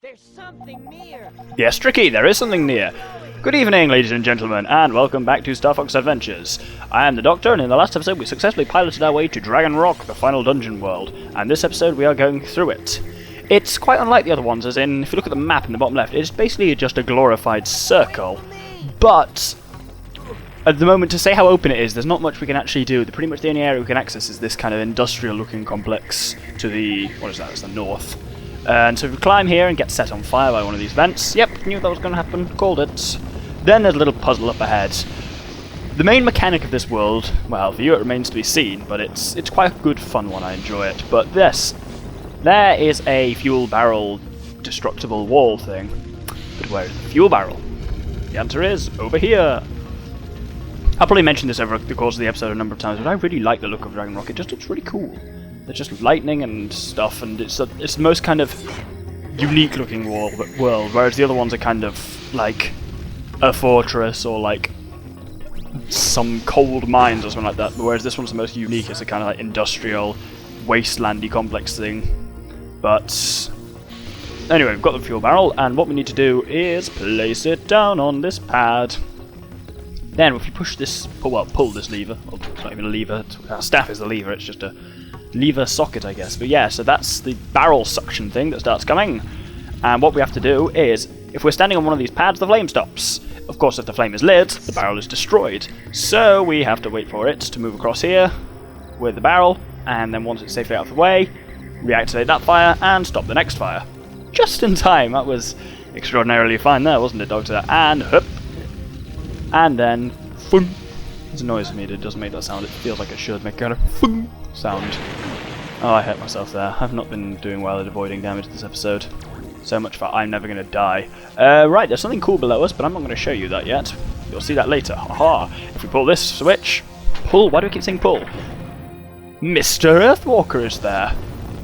There's something near. Yes, Tricky, there is something near. Good evening, ladies and gentlemen, and welcome back to Star Fox Adventures. I am the Doctor, and in the last episode we successfully piloted our way to Dragon Rock, the final dungeon world, and this episode we are going through it. It's quite unlike the other ones, as in, if you look at the map in the bottom left, it's basically just a glorified circle, but at the moment, to say how open it is, there's not much we can actually do. Pretty much the only area we can access is this kind of industrial-looking complex to the, what is that, it's the north. And so if we climb here and get set on fire by one of these vents, yep, knew that was going to happen, called it. Then there's a little puzzle up ahead. The main mechanic of this world, well, for you it remains to be seen, but it's quite a good fun one, I enjoy it. But there is a fuel barrel destructible wall thing. But where is the fuel barrel? The answer is, over here. I'll probably mention this over the course of the episode a number of times, but I really like the look of Dragon Rock. It just looks really cool. There's just lightning and stuff, and it's the most kind of unique looking world, whereas the other ones are kind of like a fortress or like some cold mines or something like that, whereas this one's the most unique. It's a kind of like industrial, wastelandy complex thing. But anyway, we've got the fuel barrel, and what we need to do is place it down on this pad. Then if you push this, pull this lever, well, it's not even a lever, our staff is the lever, it's just a lever socket, I guess. But yeah, so that's the barrel suction thing that starts coming. And what we have to do is, if we're standing on one of these pads, the flame stops. Of course, if the flame is lit, the barrel is destroyed. So we have to wait for it to move across here with the barrel, and then once it's safely out of the way, reactivate that fire and stop the next fire. Just in time. That was extraordinarily fine there, wasn't it, Doctor? And hup. And then fun. It's a noise for me, it doesn't make that sound. It feels like it should make kind of fun sound. Oh, I hurt myself there. I've not been doing well at avoiding damage this episode. So much for I'm never going to die. Right, there's something cool below us, but I'm not going to show you that yet. You'll see that later. Aha! If we pull this switch... Pull? Why do I keep saying pull? Mr. Earthwalker is there,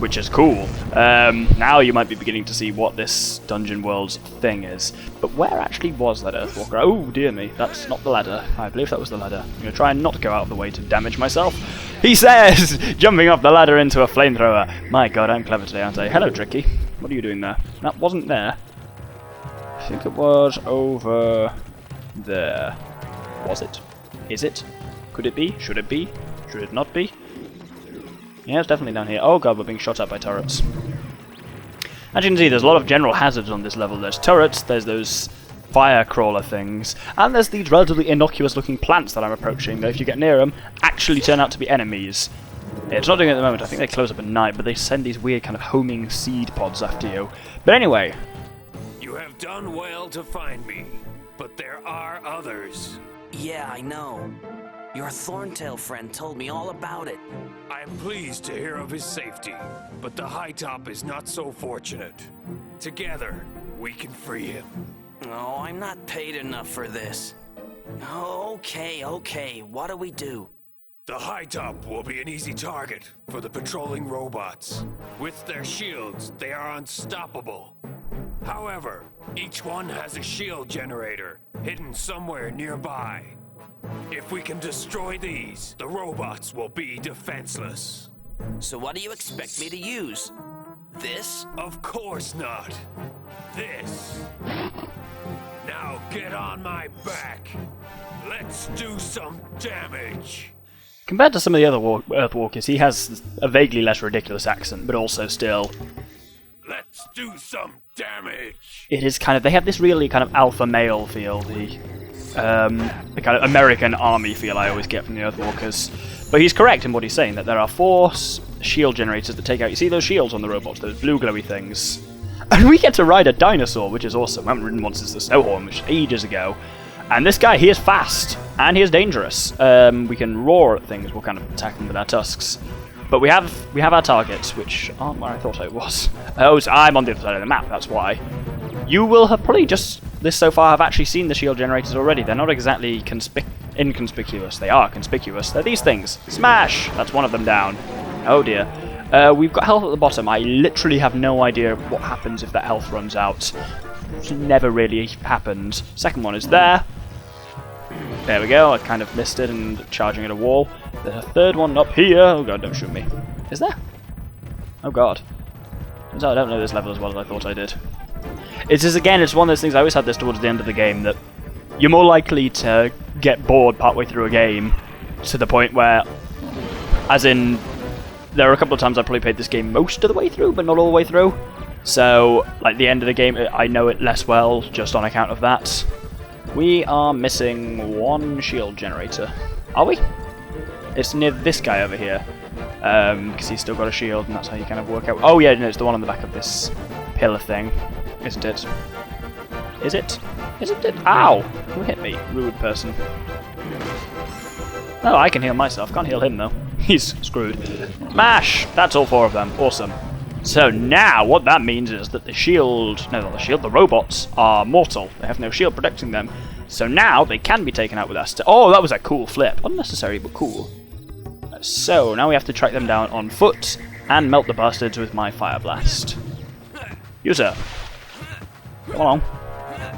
which is cool. Now you might be beginning to see what this dungeon world's thing is. But where actually was that Earthwalker? Oh, dear me, that's not the ladder. I believe that was the ladder. I'm going to try and not go out of the way to damage myself. He says, jumping off the ladder into a flamethrower. My god, I'm clever today, aren't I? Hello, Tricky. What are you doing there? That wasn't there. I think it was over there. Was it? Is it? Could it be? Should it be? Should it not be? Yeah, it's definitely down here. Oh god, we're being shot at by turrets. As you can see, there's a lot of general hazards on this level. There's turrets, there's those fire crawler things, and there's these relatively innocuous looking plants that I'm approaching that if you get near them, actually turn out to be enemies. It's not doing it at the moment, I think they close up at night, but they send these weird kind of homing seed pods after you. But anyway. You have done well to find me, but there are others. Yeah, I know. Your Thorntail friend told me all about it. I am pleased to hear of his safety, but the High Top is not so fortunate. Together, we can free him. Oh, I'm not paid enough for this. Okay, what do we do? The High Top will be an easy target for the patrolling robots. With their shields, they are unstoppable. However, each one has a shield generator hidden somewhere nearby. If we can destroy these, the robots will be defenseless. So what do you expect me to use? This? Of course not. This. Now get on my back. Let's do some damage. Compared to some of the other Earthwalkers, he has a vaguely less ridiculous accent, but also still... Let's do some damage. It is kind of... They have this really kind of alpha male feel, the kind of American army feel I always get from the Earthwalkers. But he's correct in what he's saying, that there are 4 shield generators that take out... You see those shields on the robots, those blue glowy things? And we get to ride a dinosaur, which is awesome. I haven't ridden one since the Snowhorn, which was ages ago. And this guy, he is fast, and he is dangerous. We can roar at things, we'll kind of attack them with our tusks. But we have our targets, which aren't where I thought I was. Oh, so I'm on the other side of the map, that's why. You will have probably just, this so far, have actually seen the shield generators already. They're not exactly inconspicuous. They are conspicuous. They're these things. Smash! That's one of them down. Oh dear. We've got health at the bottom. I literally have no idea what happens if that health runs out. It's never really happened. Second one is there. There we go, I kind of missed it and charging at a wall. There's a third one up here. Oh god, don't shoot me. Is there? Oh god. Turns out I don't know this level as well as I thought I did. it's one of those things. I always had this towards the end of the game, that you're more likely to get bored partway through a game, to the point where, as in, there are a couple of times I probably played this game most of the way through, but not all the way through. So, like, the end of the game, I know it less well, just on account of that. We are missing one shield generator. Are we? It's near this guy over here. Because he's still got a shield, and that's how you kind of work out. Oh yeah, no, it's the one on the back of this pillar thing, isn't it? Is it? Isn't it? Ow! Who hit me? Rude person. Oh, I can heal myself. Can't heal him though. He's screwed. Mash! That's all 4 of them. Awesome. So now, what that means is that the shield... No, not the shield. The robots are mortal. They have no shield protecting them. So now, they can be taken out with us. Oh, that was a cool flip. Unnecessary, but cool. So, now we have to track them down on foot and melt the bastards with my fire blast. You, sir. Come on.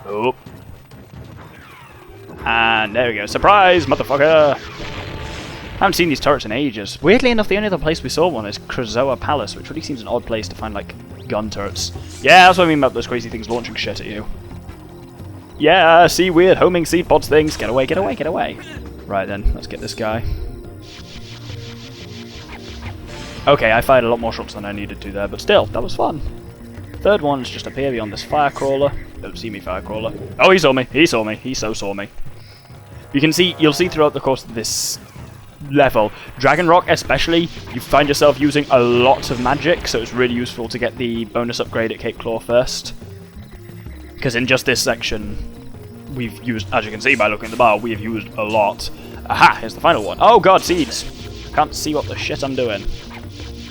Oh. And there we go. Surprise, motherfucker! I haven't seen these turrets in ages. Weirdly enough, the only other place we saw one is Krazoa Palace, which really seems an odd place to find, like, gun turrets. Yeah, that's what I mean about those crazy things launching shit at you. Yeah, see weird homing seed pods things. Get away, get away, get away. Right then, let's get this guy. Okay, I fired a lot more shots than I needed to there, but still, that was fun. Third one's just up here beyond this fire crawler. Don't see me, fire crawler. Oh, he saw me. He saw me. He so saw me. You'll see throughout the course of this level, Dragon Rock especially, you find yourself using a lot of magic, so it's really useful to get the bonus upgrade at Cape Claw first. Because in just this section, we've used, as you can see by looking at the bar, we have used a lot. Aha, here's the final one. Oh god, seeds! Can't see what the shit I'm doing.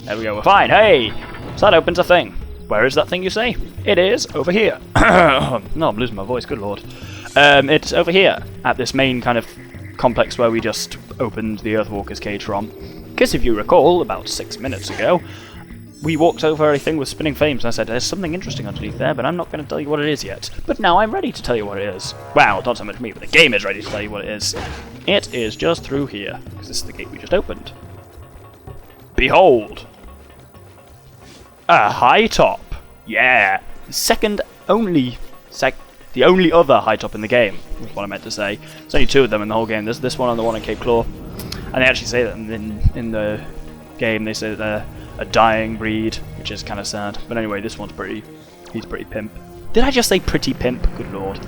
There we go, we're fine. Hey! So that opens a thing. Where is that thing, you say? It is over here. No, I'm losing my voice, good lord. It's over here, at this main kind of complex where we just opened the Earthwalker's cage from. Because if you recall, about 6 minutes ago, we walked over a thing with spinning flames and I said, there's something interesting underneath there, but I'm not going to tell you what it is yet. But now I'm ready to tell you what it is. Well, not so much me, but the game is ready to tell you what it is. It is just through here, because this is the gate we just opened. Behold! A high top! Yeah! The only other high top in the game, is what I meant to say. There's only 2 of them in the whole game. There's this one and the one in Cape Claw. And they actually say that in the game, they say that they're a dying breed, which is kind of sad. But anyway, this one's he's pretty pimp. Did I just say pretty pimp? Good lord.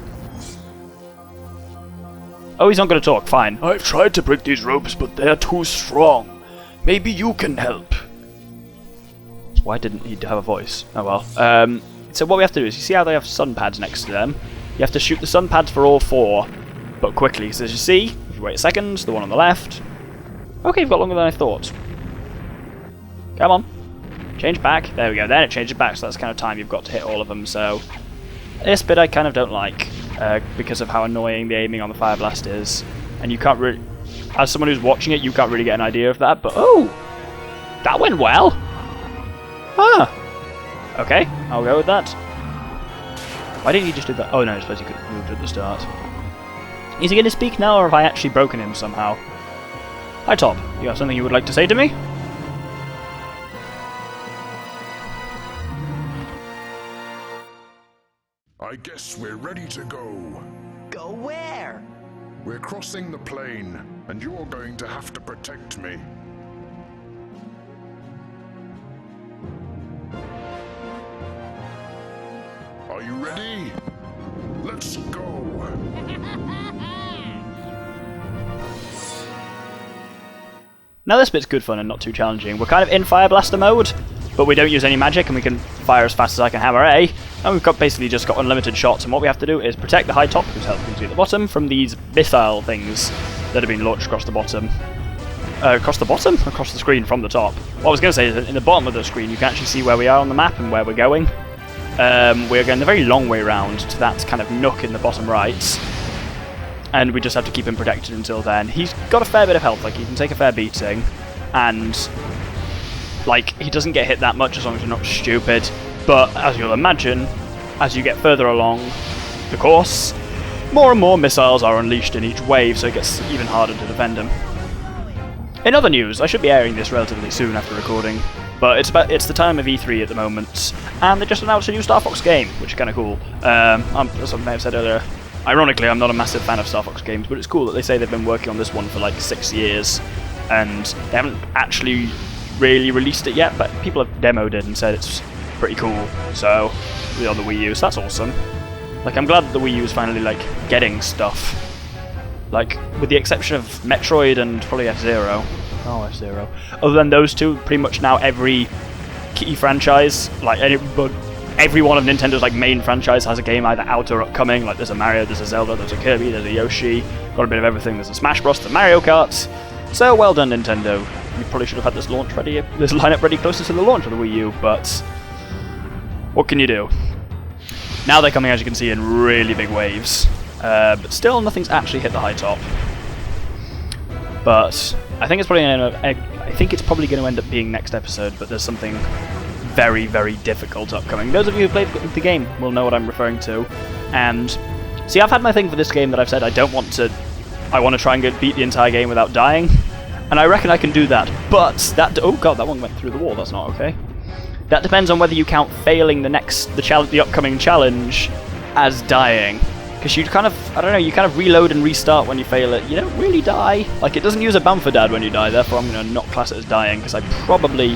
Oh, he's not going to talk, fine. I've tried to break these ropes, but they're too strong. Maybe you can help. Why didn't he have a voice? Oh well. So what we have to do is, you see how they have sun pads next to them? You have to shoot the sun pads for all 4, but quickly. So as you see, if you wait a second, the one on the left. Okay, you've got longer than I thought. Come on. Change back. There we go. Then it changes back, so that's kind of time you've got to hit all of them. So this bit I kind of don't like, because of how annoying the aiming on the fire blast is. And you can't really, as someone who's watching it, you can't really get an idea of that. But oh, that went well. Huh. Okay, I'll go with that. Why didn't he just do that? Oh no, I suppose he could have moved at the start. Is he going to speak now, or have I actually broken him somehow? Hi Top, you have something you would like to say to me? I guess we're ready to go. Go where? We're crossing the plain, and you're going to have to protect me. Are you ready? Let's go! Now this bit's good fun and not too challenging. We're kind of in Fire Blaster mode, but we don't use any magic and we can fire as fast as I can hammer A. And we've basically just got unlimited shots, and what we have to do is protect the high top, whose health can see at the bottom, from these missile things that have been launched across the bottom. Across the screen from the top. What I was going to say is that in the bottom of the screen you can actually see where we are on the map and where we're going. We're going the very long way round to that kind of nook in the bottom right, and we just have to keep him protected until then. He's got a fair bit of health, like he can take a fair beating, and like he doesn't get hit that much as long as you're not stupid, but as you'll imagine, as you get further along the course, more and more missiles are unleashed in each wave, so it gets even harder to defend him. In other news, I should be airing this relatively soon after recording, But it's the time of E3 at the moment, and they just announced a new Star Fox game, which is kind of cool. As I may have said earlier, ironically, I'm not a massive fan of Star Fox games, but it's cool that they say they've been working on this one for like 6 years, and they haven't actually really released it yet, but people have demoed it and said it's pretty cool. So, on the Wii U, so that's awesome. Like, I'm glad that the Wii U is finally like getting stuff. Like, with the exception of Metroid and probably F-Zero. Oh, F-Zero. Other than those two, pretty much now every key franchise, like every one of Nintendo's like main franchise has a game either out or upcoming. Like, there's a Mario, there's a Zelda, there's a Kirby, there's a Yoshi. Got a bit of everything. There's a Smash Bros, the Mario Kart. So well done, Nintendo. You probably should have had this lineup ready closer to the launch of the Wii U, but what can you do? Now they're coming, as you can see, in really big waves. But still, nothing's actually hit the high top. But I think it's probably going to end up being next episode. But there's something very, very difficult upcoming. Those of you who played the game will know what I'm referring to. And see, I've had my thing for this game that I've said I want to try and beat the entire game without dying, and I reckon I can do that. But that oh god, that one went through the wall. That's not okay. That depends on whether you count failing the upcoming challenge as dying. Because you kind of reload and restart when you fail it. You don't really die. Like, it doesn't use a Bamfordad when you die, therefore I'm going to not class it as dying, because I probably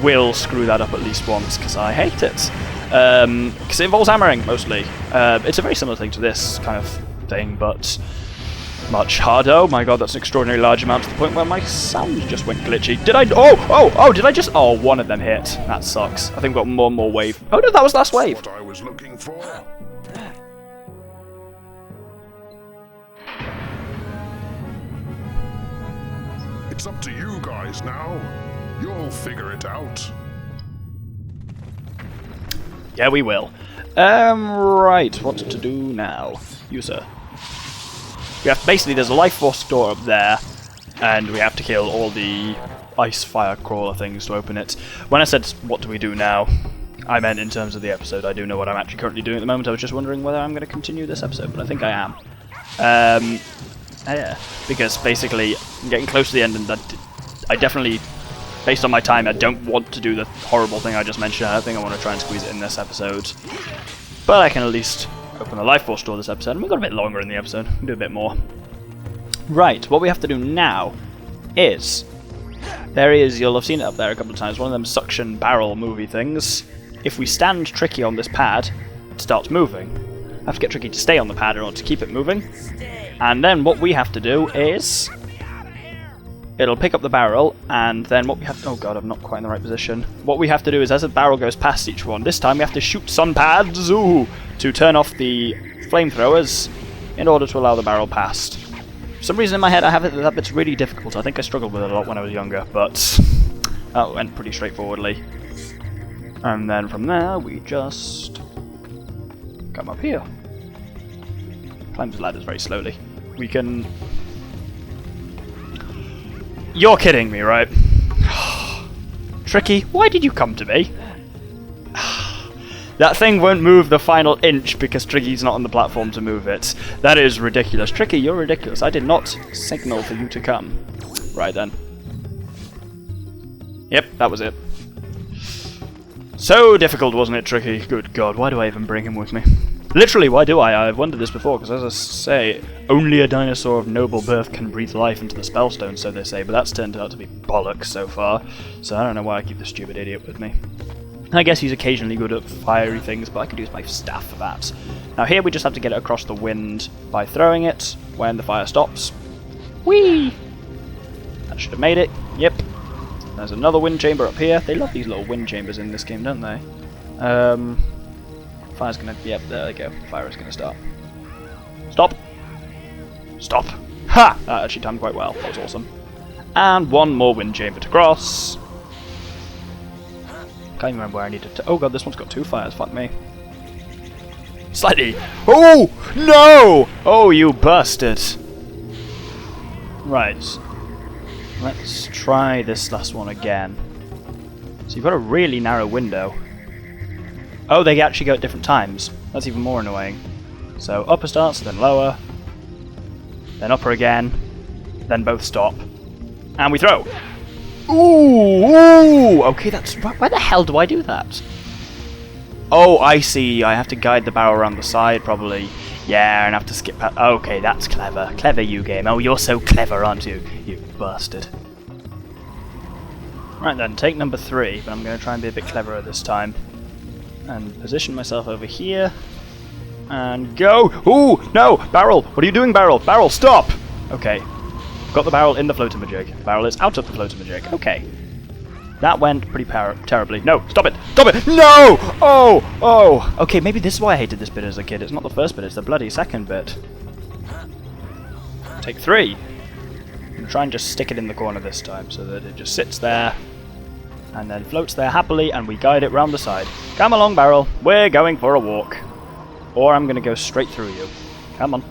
will screw that up at least once, because I hate it. Because it involves hammering, mostly. It's a very similar thing to this kind of thing, but much harder. Oh my god, that's an extraordinarily large amount, to the point where my sound just went glitchy. Did I... did I just... Oh, one of them hit. That sucks. I think we've got more and more wave. Oh no, that was last wave. What I was looking for. It's up to you guys now. You'll figure it out. Yeah, we will. Right, what to do now? You, sir. Basically, there's a life force door up there, and we have to kill all the ice fire crawler things to open it. When I said, what do we do now, I meant in terms of the episode. I do know what I'm actually currently doing at the moment. I was just wondering whether I'm going to continue this episode, but I think I am. Yeah, because basically, I'm getting close to the end, and I definitely, based on my time, I don't want to do the horrible thing I just mentioned. I think I want to try and squeeze it in this episode. But I can at least open the life force door this episode, and we've got a bit longer in the episode. We'll do a bit more. Right, what we have to do now is, there is, you'll have seen it up there a couple of times, one of them suction barrel movie things. If we stand Tricky on this pad, it starts moving. I have to get Tricky to stay on the pad in order to keep it moving. And then what we have to do is, it'll pick up the barrel, and then what we have to... Oh god, I'm not quite in the right position. What we have to do is, as the barrel goes past each one, this time we have to shoot sun pads to turn off the flamethrowers in order to allow the barrel past. For some reason in my head I have it that bit's really difficult. I think I struggled with it a lot when I was younger, but that went pretty straightforwardly. And then from there, we just come up here. Climb the ladders very slowly. We can... You're kidding me, right? Tricky, why did you come to me? That thing won't move the final inch because Tricky's not on the platform to move it. That is ridiculous. Tricky, you're ridiculous. I did not signal for you to come. Right then. Yep, that was it. So difficult, wasn't it, Tricky? Good god, why do I even bring him with me? Literally, why do I? I've wondered this before, because as I say, only a dinosaur of noble birth can breathe life into the spellstone, so they say, but that's turned out to be bollocks so far, so I don't know why I keep this stupid idiot with me. I guess he's occasionally good at fiery things, but I could use my staff for that. Now here we just have to get it across the wind by throwing it when the fire stops. Whee! That should have made it. Yep. There's another wind chamber up here. They love these little wind chambers in this game, don't they? Fire's gonna... Yep, there they go. Fire is gonna start. Stop! Stop! Ha! That actually timed quite well. That was awesome. And one more wind chamber to cross. Can't even remember where I needed to... Oh god, this one's got two fires. Fuck me. Slightly... Oh! No! Oh, you bastard! Right. Let's try this last one again. So you've got a really narrow window. Oh, they actually go at different times. That's even more annoying. So upper starts, then lower, then upper again, then both stop. And we throw! Ooh! Okay, that's... Why the hell do I do that? Oh, I see. I have to guide the barrel around the side, probably. Yeah, and I have to skip past... Okay, that's clever. Clever, you game. Oh, you're so clever, aren't you? You bastard. Right then, take number 3, but I'm going to try and be a bit cleverer this time. And position myself over here. And go! Ooh! No! Barrel! What are you doing, barrel? Barrel, stop! Okay. Got the barrel in the floatamajig. The barrel is out of the floatamajig. Okay. That went pretty terribly. No! Stop it! Stop it! No! Oh! Oh! Okay, maybe this is why I hated this bit as a kid. It's not the first bit, it's the bloody second bit. Take 3. I'm going to try and just stick it in the corner this time so that it just sits there and then floats there happily and we guide it round the side. Come along, barrel. We're going for a walk. Or I'm going to go straight through you. Come on.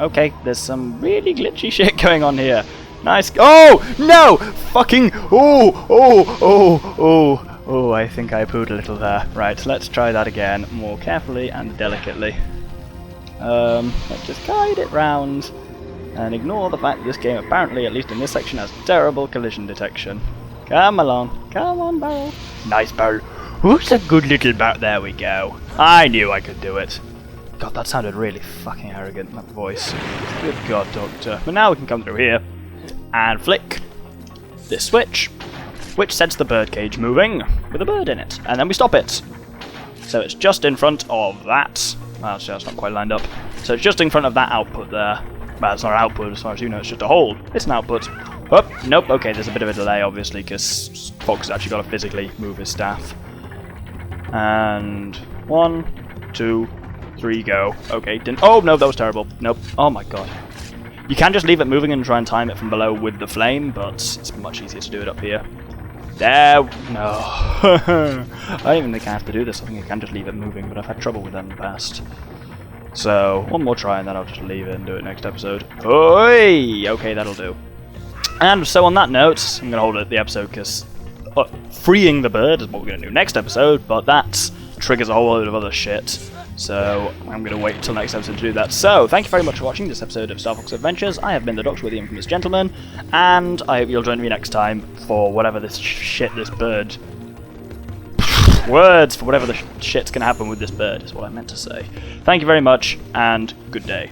Okay, there's some really glitchy shit going on here. Nice. Oh! No! Fucking... Oh! Oh! Oh! Oh! Oh, I think I pooed a little there. Right, let's try that again, more carefully and delicately. Let's just guide it round and ignore the fact this game apparently, at least in this section, has terrible collision detection. Come along. Come on, barrel. Nice barrel. Who's a good little barrel? There we go. I knew I could do it. God, that sounded really fucking arrogant, that voice. Good God, Doctor. But now we can come through here and flick this switch, which sets the birdcage moving with a bird in it. And then we stop it. So it's just in front of that. Well, actually, that's not quite lined up. So it's just in front of that output there. Well, it's not an output as far as you know, it's just a hold. It's an output. Oh, nope, okay, there's a bit of a delay, obviously, because Fox has actually got to physically move his staff. And 1, 2, 3, go. Okay, didn't... Oh, no, that was terrible. Nope. Oh, my God. You can just leave it moving and try and time it from below with the flame, but it's much easier to do it up here. There... No. I don't even think I have to do this. I think I can just leave it moving, but I've had trouble with that in the past. So, one more try and then I'll just leave it and do it next episode. Oi! Okay, that'll do. And so on that note, I'm going to hold it at the episode because freeing the bird is what we're going to do next episode, but that triggers a whole load of other shit. So I'm going to wait until next episode to do that. So, thank you very much for watching this episode of Star Fox Adventures. I have been the Doctor with the Infamous Gentleman, and I hope you'll join me next time for whatever this shit, this bird... Words for whatever the shit's going to happen with this bird is what I meant to say. Thank you very much, and good day.